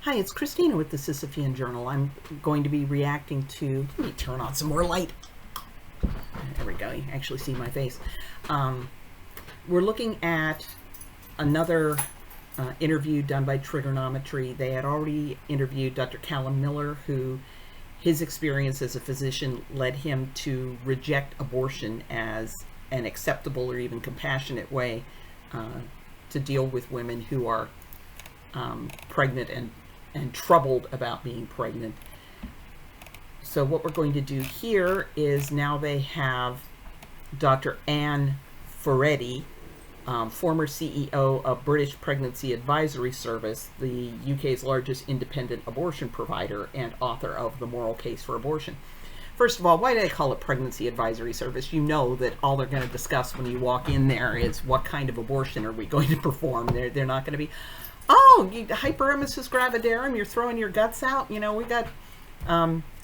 Hi, it's Christina with the Sisyphean Journal. I'm going to be reacting to... Let me turn on some more light. There we go. You actually see my face. We're looking at another interview done by Triggernometry. They had already interviewed Dr. Callum Miller, who his experience as a physician led him to reject abortion as an acceptable or even compassionate way to deal with women who are pregnant and troubled about being pregnant. So what we're going to do here is now they have Dr. Anne Furedi, former CEO of British Pregnancy Advisory Service, the UK's largest independent abortion provider, and author of The Moral Case for Abortion. First of all, why do they call it Pregnancy Advisory Service? You know that all they're going to discuss when you walk in there is what kind of abortion are we going to perform. They're not going to be, oh, hyperemesis gravidarum, you're throwing your guts out. You know, we got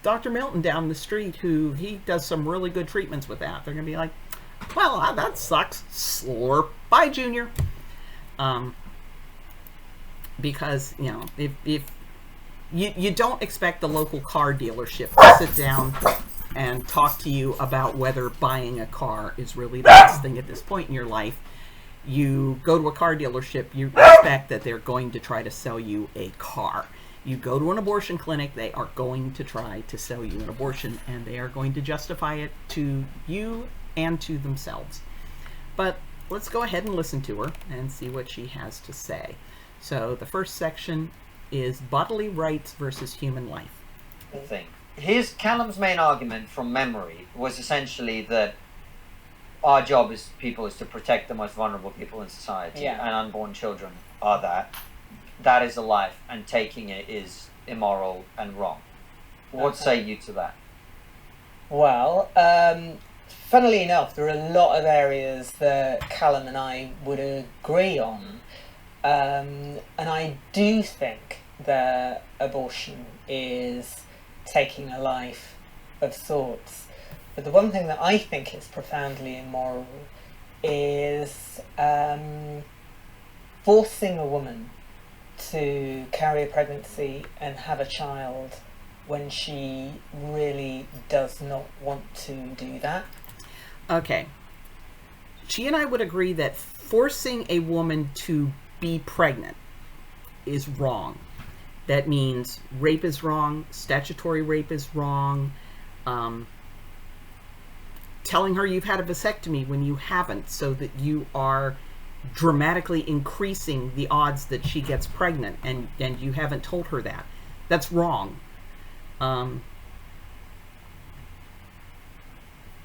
Dr. Milton down the street who he does some really good treatments with that. They're going to be like, well, that sucks. Slurp. Bye, Junior. Because, you know, if you don't expect the local car dealership to sit down and talk to you about whether buying a car is really the best thing at this point in your life. You go to a car dealership, you expect that they're going to try to sell you a car. You go to an abortion clinic, they are going to try to sell you an abortion, and they are going to justify it to you and to themselves. But let's go ahead and listen to her and see what she has to say. So the first section is bodily rights versus human life. Callum's main argument from memory was essentially that our job as people is to protect the most vulnerable people in society, and unborn children are that. That is a life, and taking it is immoral and wrong. What say you to that? Well, funnily enough, there are a lot of areas that Callum and I would agree on. And I do think that abortion is taking a life of sorts. But the one thing that I think is profoundly immoral is forcing a woman to carry a pregnancy and have a child when she really does not want to do that. Okay. She and I would agree that forcing a woman to be pregnant is wrong. That means rape is wrong, statutory rape is wrong, telling her you've had a vasectomy when you haven't, so that you are dramatically increasing the odds that she gets pregnant, and you haven't told her that. That's wrong.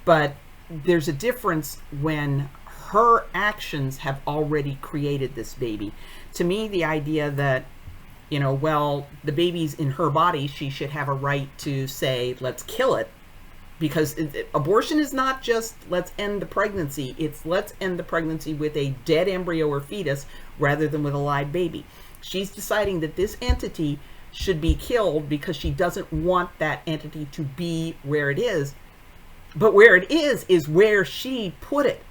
But there's a difference when her actions have already created this baby. To me, the idea that, you know, well, the baby's in her body, she should have a right to say, let's kill it. Because abortion is not just let's end the pregnancy, it's let's end the pregnancy with a dead embryo or fetus rather than with a live baby. She's deciding that this entity should be killed because she doesn't want that entity to be where it is. But where it is where she put it.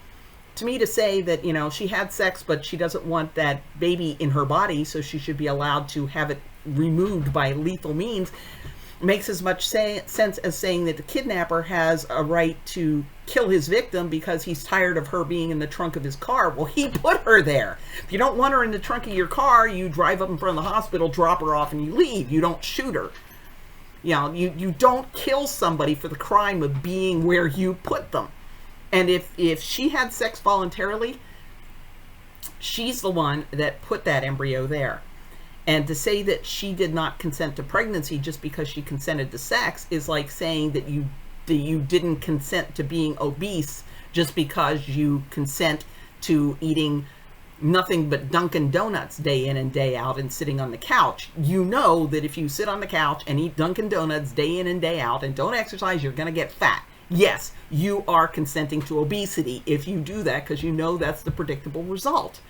To me, to say that, you know, she had sex but she doesn't want that baby in her body, so she should be allowed to have it removed by lethal means, makes as much sense as saying that the kidnapper has a right to kill his victim because he's tired of her being in the trunk of his car. Well, he put her there. If you don't want her in the trunk of your car, you drive up in front of the hospital, drop her off, and you leave. You don't shoot her. You know, you don't kill somebody for the crime of being where you put them. And if she had sex voluntarily, she's the one that put that embryo there. And to say that she did not consent to pregnancy just because she consented to sex is like saying that you didn't consent to being obese just because you consent to eating nothing but Dunkin' Donuts day in and day out and sitting on the couch. You know that if you sit on the couch and eat Dunkin' Donuts day in and day out and don't exercise, you're going to get fat. Yes, you are consenting to obesity if you do that because you know that's the predictable result.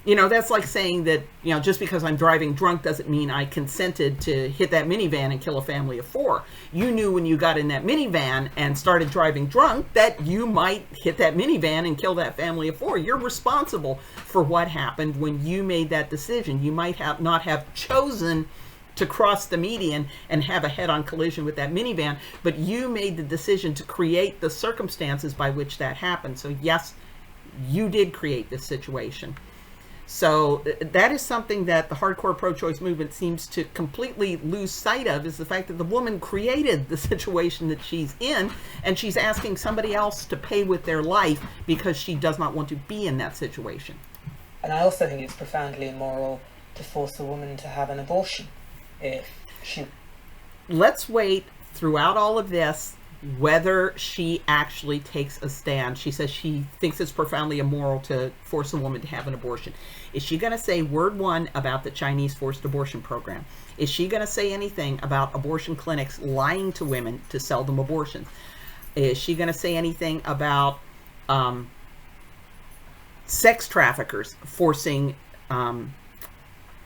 You know, that's like saying that, you know, just because I'm driving drunk doesn't mean I consented to hit that minivan and kill a family of 4. You knew when you got in that minivan and started driving drunk that you might hit that minivan and kill that family of 4. You're responsible for what happened when you made that decision. You might have not have chosen to cross the median and have a head-on collision with that minivan, but you made the decision to create the circumstances by which that happened. So yes, you did create this situation. So that is something that the hardcore pro-choice movement seems to completely lose sight of, is the fact that the woman created the situation that she's in, and she's asking somebody else to pay with their life because she does not want to be in that situation. And I also think it's profoundly immoral to force a woman to have an abortion if she... Let's wait throughout all of this whether she actually takes a stand. She says she thinks it's profoundly immoral to force a woman to have an abortion. Is she going to say word one about the Chinese forced abortion program? Is she going to say anything about abortion clinics lying to women to sell them abortions? Is she going to say anything about sex traffickers forcing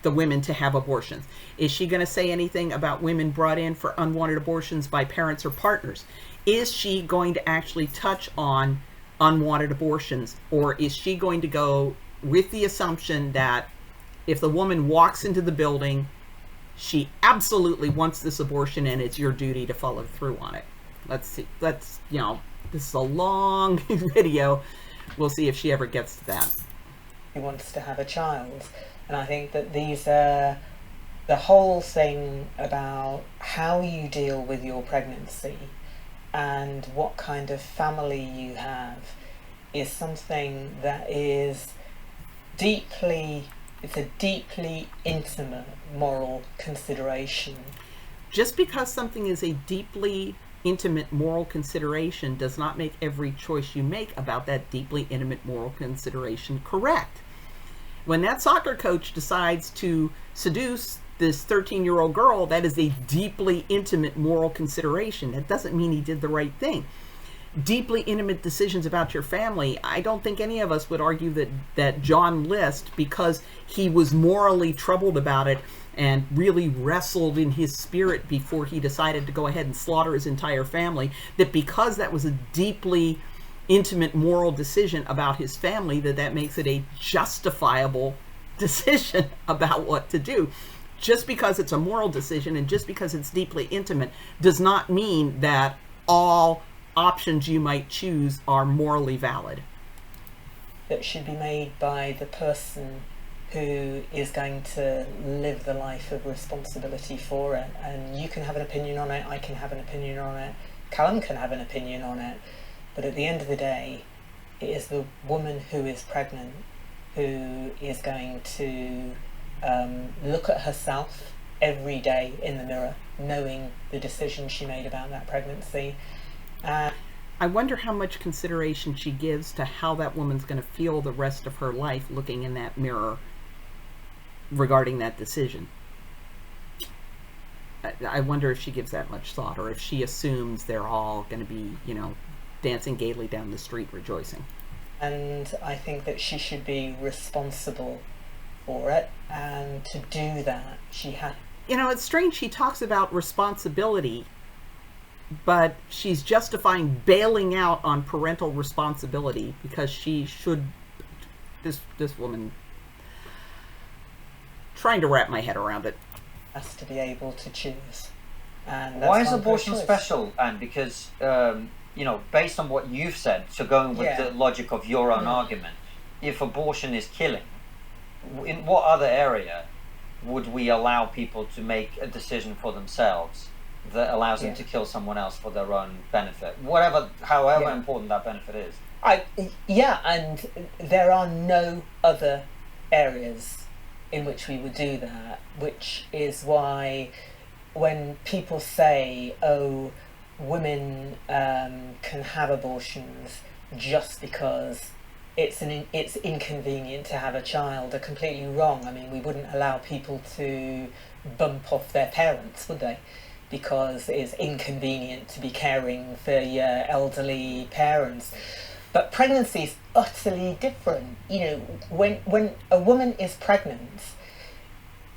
the women to have abortions? Is she going to say anything about women brought in for unwanted abortions by parents or partners? Is she going to actually touch on unwanted abortions, or is she going to go with the assumption that if the woman walks into the building, she absolutely wants this abortion and it's your duty to follow through on it? Let's see. Let's, you know, this is a long video. We'll see if she ever gets to that. He wants to have a child. And I think that these are the whole thing about how you deal with your pregnancy and what kind of family you have is something that is it's a deeply intimate moral consideration. Just because something is a deeply intimate moral consideration does not make every choice you make about that deeply intimate moral consideration correct. When that soccer coach decides to seduce this 13-year-old girl, that is a deeply intimate moral consideration. That doesn't mean he did the right thing. Deeply intimate decisions about your family, I don't think any of us would argue that John List, because he was morally troubled about it and really wrestled in his spirit before he decided to go ahead and slaughter his entire family, that because that was a deeply intimate moral decision about his family, that makes it a justifiable decision about what to do. Just because it's a moral decision and just because it's deeply intimate does not mean that all options you might choose are morally valid. That should be made by the person who is going to live the life of responsibility for it. And you can have an opinion on it, I can have an opinion on it, Callum can have an opinion on it, but at the end of the day, it is the woman who is pregnant who is going to look at herself every day in the mirror, knowing the decision she made about that pregnancy. I wonder how much consideration she gives to how that woman's going to feel the rest of her life looking in that mirror regarding that decision. I wonder if she gives that much thought, or if she assumes they're all going to be, you know, dancing gaily down the street rejoicing. And I think that she should be responsible for it, and to do that she had... You know, it's strange she talks about responsibility, but she's justifying bailing out on parental responsibility because she should... This woman... Trying to wrap my head around it. Has to be able to choose. And why is abortion special, Anne? Because, you know, based on what you've said, so going with the logic of your own argument, if abortion is killing, in what other area would we allow people to make a decision for themselves that allows them to kill someone else for their own benefit, however important that benefit is? And there are no other areas in which we would do that, which is why when people say, oh, women can have abortions just because it's inconvenient to have a child, are completely wrong. I mean, we wouldn't allow people to bump off their parents, would they? Because it's inconvenient to be caring for your elderly parents. But pregnancy is utterly different. You know, when a woman is pregnant,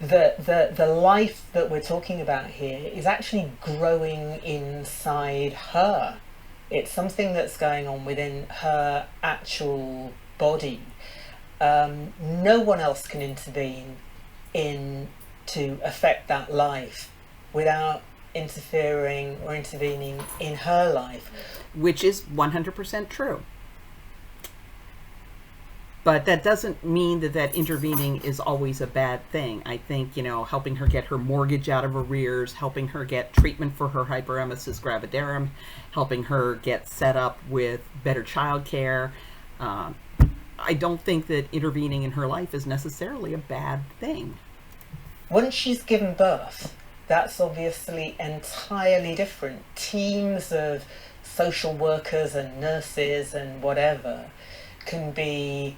the life that we're talking about here is actually growing inside her. It's something that's going on within her actual body. No one else can intervene to affect that life without interfering or intervening in her life. Which is 100% true. But that doesn't mean that intervening is always a bad thing. I think, helping her get her mortgage out of arrears, helping her get treatment for her hyperemesis gravidarum, helping her get set up with better childcare. I don't think that intervening in her life is necessarily a bad thing. Once she's given birth, that's obviously entirely different. Teams of social workers and nurses and whatever can be,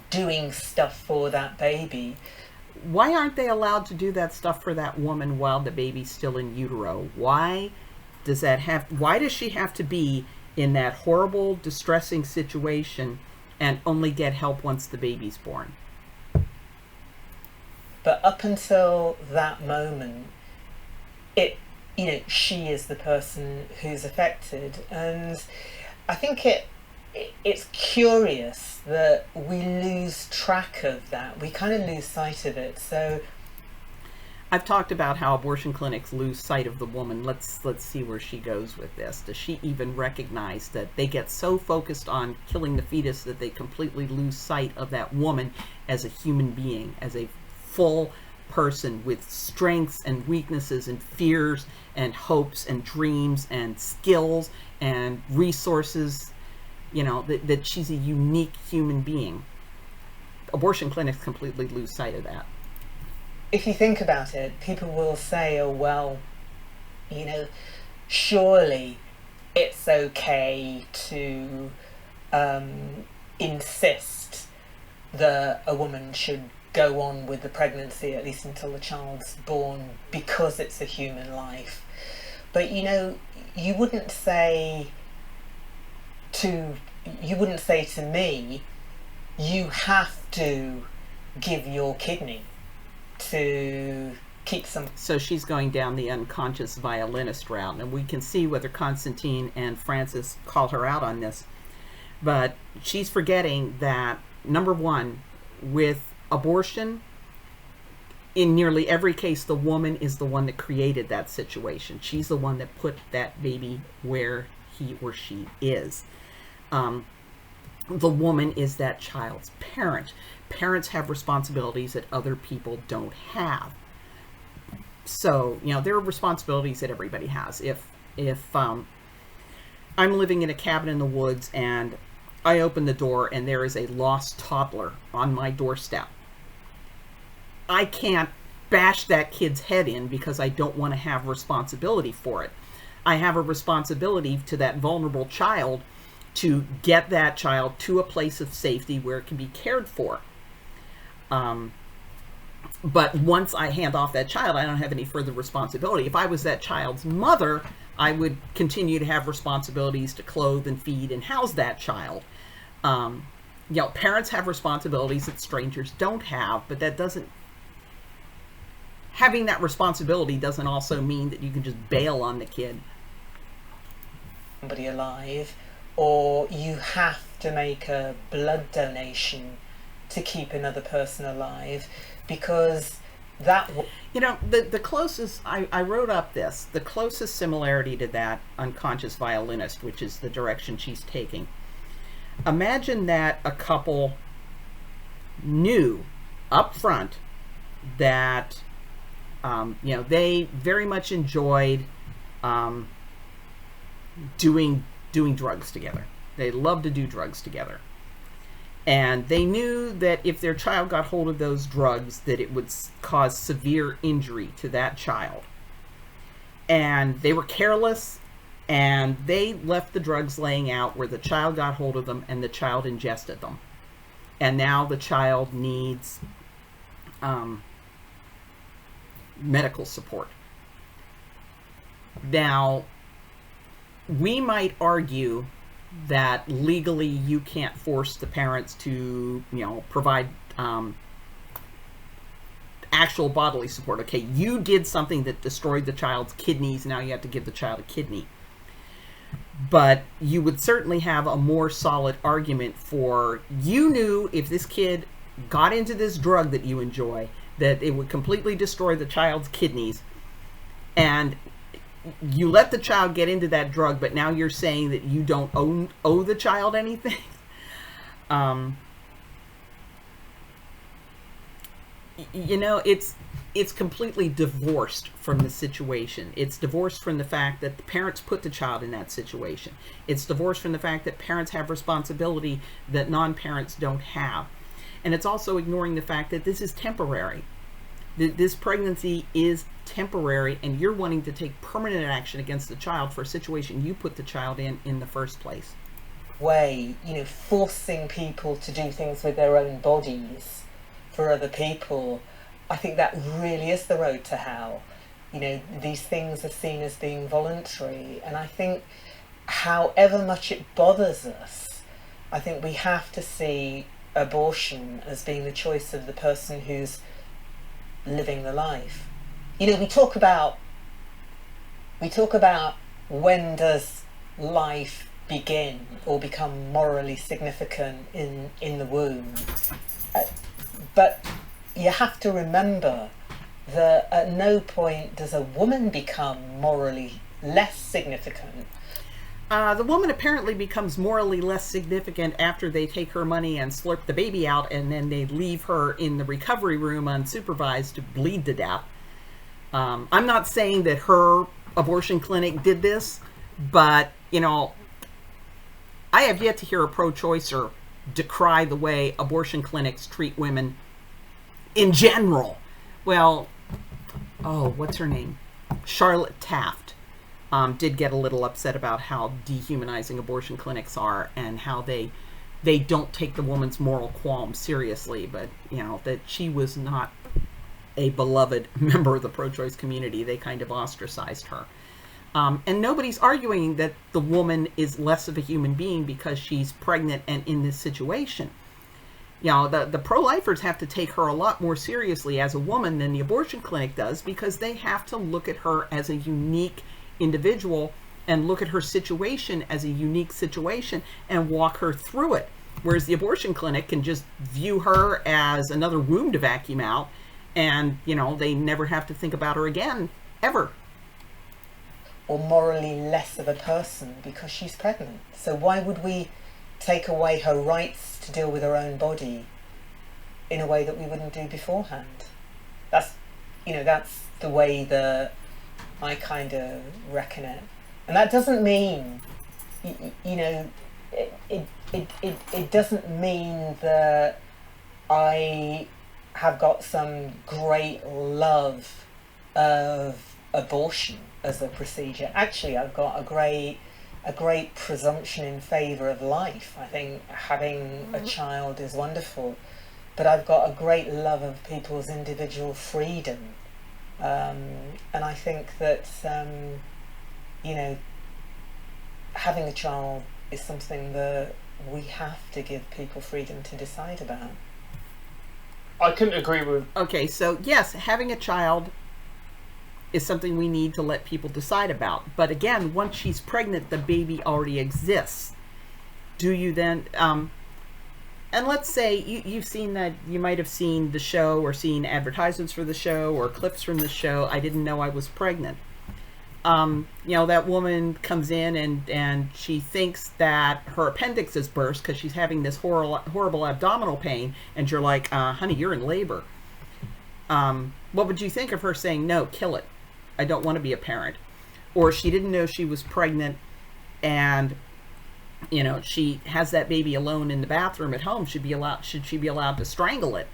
doing stuff for that baby. Why aren't they allowed to do that stuff for that woman while the baby's still in utero? Why does she have to be in that horrible, distressing situation and only get help once the baby's born? But up until that moment, she is the person who's affected. And I think it's curious that we lose track of that. We kind of lose sight of it. So I've talked about how abortion clinics lose sight of the woman. Let's see where she goes with this. Does she even recognize that they get so focused on killing the fetus that they completely lose sight of that woman as a human being, as a full person with strengths and weaknesses and fears and hopes and dreams and skills and resources, that she's a unique human being? Abortion clinics completely lose sight of that. If you think about it, people will say, oh, well, surely it's okay to insist that a woman should go on with the pregnancy, at least until the child's born, because it's a human life. But you wouldn't say to me, you have to give your kidney to keep some. So she's going down the unconscious violinist route, and we can see whether Constantine and Francis call her out on this. But she's forgetting that, number one, with abortion, in nearly every case, the woman is the one that created that situation. She's the one that put that baby where he or she is. The woman is that child's parent. Parents have responsibilities that other people don't have. So, there are responsibilities that everybody has. If I'm living in a cabin in the woods and I open the door and there is a lost toddler on my doorstep, I can't bash that kid's head in because I don't want to have responsibility for it. I have a responsibility to that vulnerable child to get that child to a place of safety where it can be cared for. But once I hand off that child, I don't have any further responsibility. If I was that child's mother, I would continue to have responsibilities to clothe and feed and house that child. Parents have responsibilities that strangers don't have, but having that responsibility doesn't also mean that you can just bail on the kid. Somebody alive, or you have to make a blood donation to keep another person alive, because that... the closest, I wrote up this, the closest similarity to that unconscious violinist, which is the direction she's taking. Imagine that a couple knew up front that, they very much enjoyed doing drugs together. They love to do drugs together. And they knew that if their child got hold of those drugs, that it would cause severe injury to that child. And they were careless, and they left the drugs laying out where the child got hold of them and the child ingested them. And now the child needs medical support. Now, we might argue that legally you can't force the parents to, provide actual bodily support. Okay, you did something that destroyed the child's kidneys, now you have to give the child a kidney. But you would certainly have a more solid argument for, you knew if this kid got into this drug that you enjoy, that it would completely destroy the child's kidneys, and you let the child get into that drug, but now you're saying that you don't owe the child anything. It's completely divorced from the situation. It's divorced from the fact that the parents put the child in that situation. It's divorced from the fact that parents have responsibility that non-parents don't have. And it's also ignoring the fact that this is temporary. This pregnancy is temporary, and you're wanting to take permanent action against the child for a situation you put the child in the first place. Way, forcing people to do things with their own bodies for other people, I think that really is the road to hell. These things are seen as being voluntary, and I think however much it bothers us, I think we have to see abortion as being the choice of the person who's living the life. We talk about when does life begin or become morally significant in the womb, but you have to remember that at no point does a woman become morally less significant. The woman apparently becomes morally less significant after they take her money and slurp the baby out, and then they leave her in the recovery room unsupervised to bleed to death. I'm not saying that her abortion clinic did this, but, I have yet to hear a pro-choicer decry the way abortion clinics treat women in general. Well, what's her name? Charlotte Taft did get a little upset about how dehumanizing abortion clinics are and how they don't take the woman's moral qualms seriously, but, that she was not a beloved member of the pro-choice community. They kind of ostracized her. And nobody's arguing that the woman is less of a human being because she's pregnant and in this situation. The pro-lifers have to take her a lot more seriously as a woman than the abortion clinic does, because they have to look at her as a unique individual and look at her situation as a unique situation and walk her through it. Whereas the abortion clinic can just view her as another womb to vacuum out, and, they never have to think about her again, ever. Or morally less of a person because she's pregnant. So why would we take away her rights to deal with her own body in a way that we wouldn't do beforehand? That's the way that I kind of reckon it. And that doesn't mean, it doesn't mean that I have got some great love of abortion as a procedure. Actually, I've got a great presumption in favour of life. I think having a child is wonderful, but I've got a great love of people's individual freedom, and I think that having a child is something that we have to give people freedom to decide about. I couldn't agree with. Okay, so yes, having a child is something we need to let people decide about. But again, once she's pregnant, the baby already exists. Do you then, and let's say you've seen that, you might have seen the show or seen advertisements for the show or clips from the show, I didn't know I was pregnant. That woman comes in and she thinks that her appendix is burst because she's having this horrible abdominal pain, and you're like, honey, you're in labor. What would you think of her saying, no, kill it, I don't want to be a parent? Or she didn't know she was pregnant, and she has that baby alone in the bathroom at home. Should she be allowed to strangle it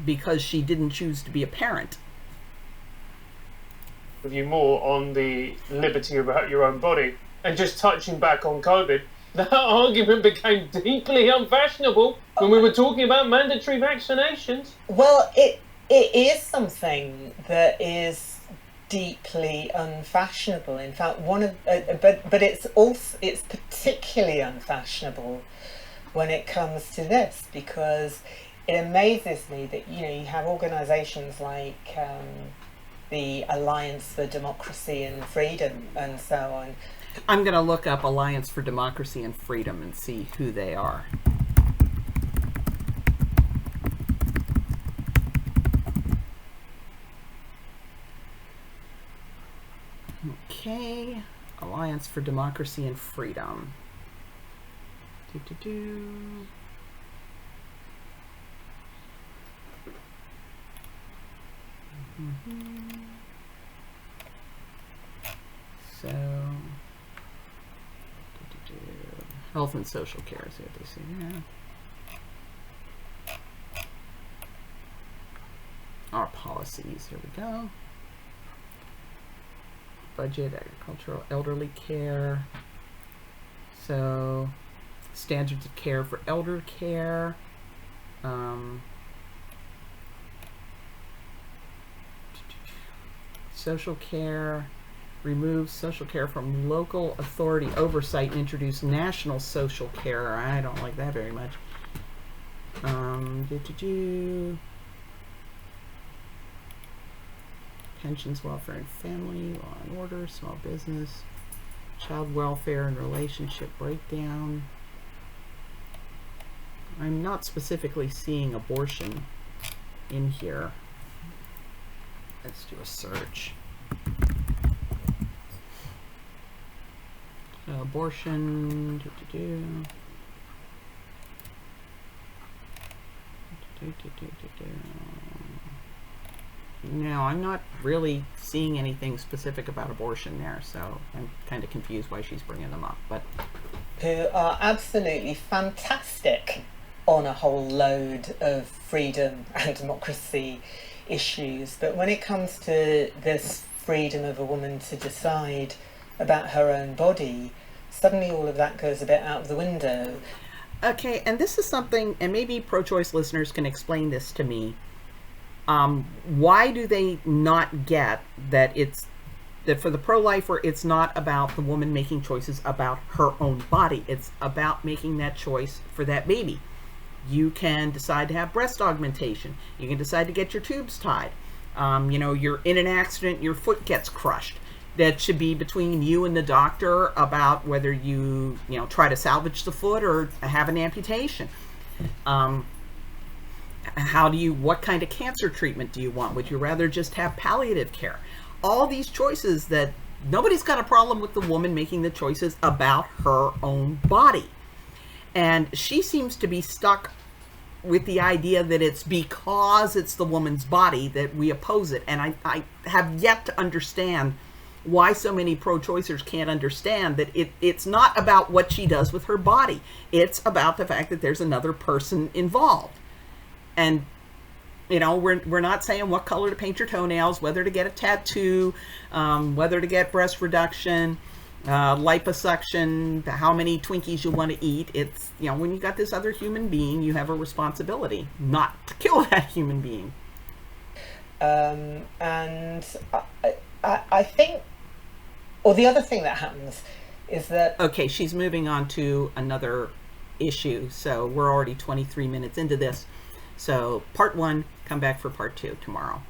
because she didn't choose to be a parent? With you more on the liberty about your own body, and just touching back on COVID, that argument became deeply unfashionable when we were talking about mandatory vaccinations. Well, it is something that is deeply unfashionable. In fact, but it's particularly unfashionable when it comes to this, because it amazes me that you have organisations like the Alliance for Democracy and Freedom and so on. I'm going to look up Alliance for Democracy and Freedom and see who they are. Okay, Alliance for Democracy and Freedom. So, health and social care, see what they say there. Our policies, here we go. Budget, agricultural, elderly care. So, standards of care for elder care. Social care. Remove social care from local authority oversight and introduce national social care. I don't like that very much. Pensions, welfare and family, law and order, small business, child welfare and relationship breakdown. I'm not specifically seeing abortion in here. Let's do a search. Abortion. No, I'm not really seeing anything specific about abortion there, so I'm kind of confused why she's bringing them up. But who are absolutely fantastic on a whole load of freedom and democracy issues, but when it comes to this freedom of a woman to decide about her own body, suddenly all of that goes a bit out of the window. Okay, and this is something, and maybe pro-choice listeners can explain this to me. Why do they not get that that for the pro-lifer, it's not about the woman making choices about her own body. It's about making that choice for that baby. You can decide to have breast augmentation. You can decide to get your tubes tied. You're in an accident, your foot gets crushed. That should be between you and the doctor about whether you try to salvage the foot or have an amputation. What kind of cancer treatment do you want? Would you rather just have palliative care? All these choices that nobody's got a problem with the woman making the choices about her own body. And she seems to be stuck with the idea that it's because it's the woman's body that we oppose it. And I have yet to understand why so many pro-choicers can't understand that it's not about what she does with her body. It's about the fact that there's another person involved. And we're not saying what color to paint your toenails, whether to get a tattoo, whether to get breast reduction, liposuction, how many Twinkies you want to eat. It's, when you got this other human being, you have a responsibility not to kill that human being. And I think, or the other thing that happens is that... Okay, she's moving on to another issue, so we're already 23 minutes into this. So part 1, come back for part 2 tomorrow.